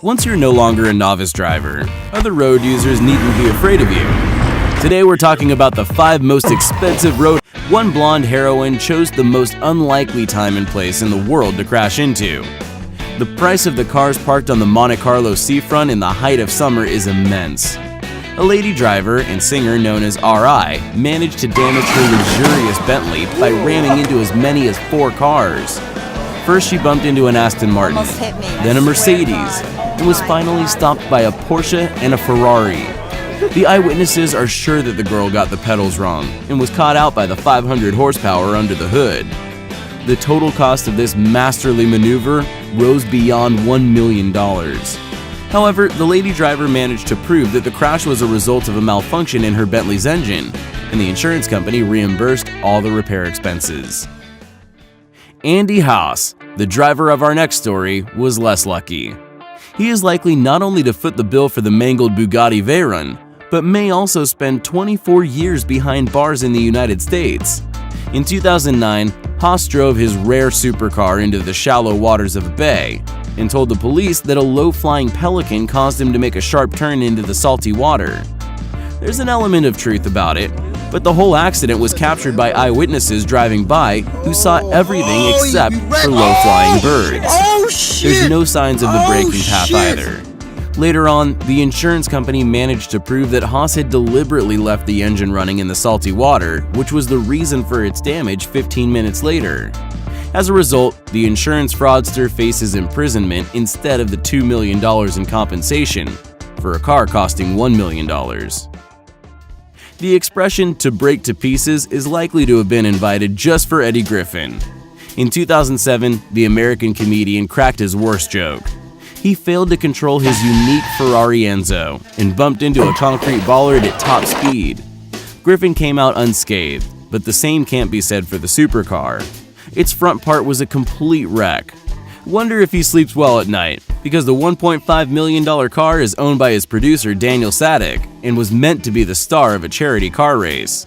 Once you're no longer a novice driver, other road users needn't be afraid of you. Today we're talking about the 5 most expensive road. One blonde heroine chose the most unlikely time and place in the world to crash into. The price of the cars parked on the Monte Carlo seafront in the height of summer is immense. A lady driver and singer known as R.I. managed to damage her luxurious Bentley by ramming into as many as 4 cars. First she bumped into an Aston Martin, then a Mercedes, and was finally stopped by a Porsche and a Ferrari. The eyewitnesses are sure that the girl got the pedals wrong and was caught out by the 500 horsepower under the hood. The total cost of this masterly maneuver rose beyond $1 million. However, the lady driver managed to prove that the crash was a result of a malfunction in her Bentley's engine, and the insurance company reimbursed all the repair expenses. Andy Haas, the driver of our next story, was less lucky. He is likely not only to foot the bill for the mangled Bugatti Veyron, but may also spend 24 years behind bars in the United States. In 2009, Haas drove his rare supercar into the shallow waters of a bay and told the police that a low-flying pelican caused him to make a sharp turn into the salty water. There's an element of truth about it, but the whole accident was captured by eyewitnesses driving by who saw everything except for low-flying birds. There's no signs of the braking path either. Later on, the insurance company managed to prove that Haas had deliberately left the engine running in the salty water, which was the reason for its damage 15 minutes later. As a result, the insurance fraudster faces imprisonment instead of the $2 million in compensation for a car costing $1 million. The expression "to break to pieces" is likely to have been invited just for Eddie Griffin. In 2007, the American comedian cracked his worst joke. He failed to control his unique Ferrari Enzo and bumped into a concrete bollard at top speed. Griffin came out unscathed, but the same can't be said for the supercar. Its front part was a complete wreck. Wonder if he sleeps well at night, because the $1.5 million car is owned by his producer Daniel Sadek and was meant to be the star of a charity car race.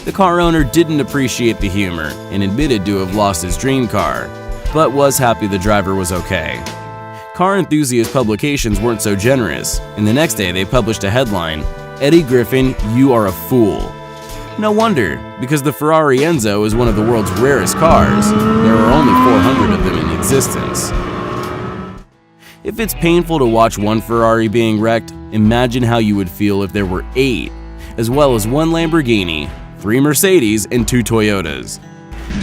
The car owner didn't appreciate the humor and admitted to have lost his dream car, but was happy the driver was okay. Car enthusiast publications weren't so generous, and the next day they published a headline, "Eddie Griffin, you are a fool." No wonder, because the Ferrari Enzo is one of the world's rarest cars. There are only 400 of them in existence. If it's painful to watch one Ferrari being wrecked, imagine how you would feel if there were 8, as well as 1 Lamborghini, 3 Mercedes, and 2 Toyotas.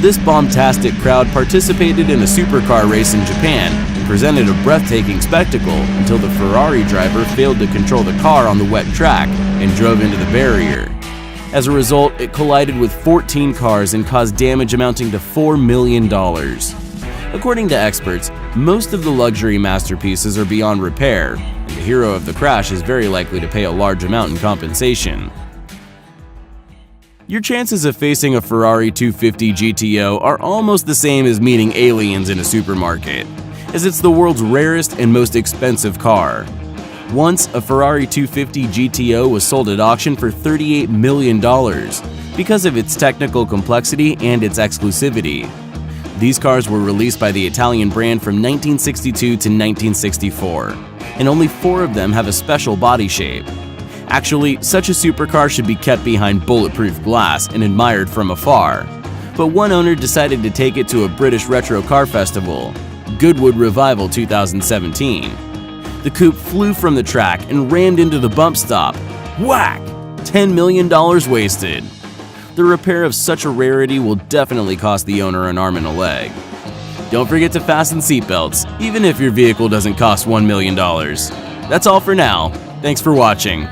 This bombastic crowd participated in a supercar race in Japan and presented a breathtaking spectacle until the Ferrari driver failed to control the car on the wet track and drove into the barrier. As a result, it collided with 14 cars and caused damage amounting to $4 million. According to experts, most of the luxury masterpieces are beyond repair, and the hero of the crash is very likely to pay a large amount in compensation. Your chances of facing a Ferrari 250 GTO are almost the same as meeting aliens in a supermarket, as it's the world's rarest and most expensive car. Once, a Ferrari 250 GTO was sold at auction for $38 million because of its technical complexity and its exclusivity. These cars were released by the Italian brand from 1962 to 1964, and only 4 of them have a special body shape. Actually, such a supercar should be kept behind bulletproof glass and admired from afar, but one owner decided to take it to a British retro car festival, Goodwood Revival 2017. The coupe flew from the track and rammed into the bump stop. Whack! $10 million wasted. The repair of such a rarity will definitely cost the owner an arm and a leg. Don't forget to fasten seatbelts, even if your vehicle doesn't cost $1 million. That's all for now. Thanks for watching.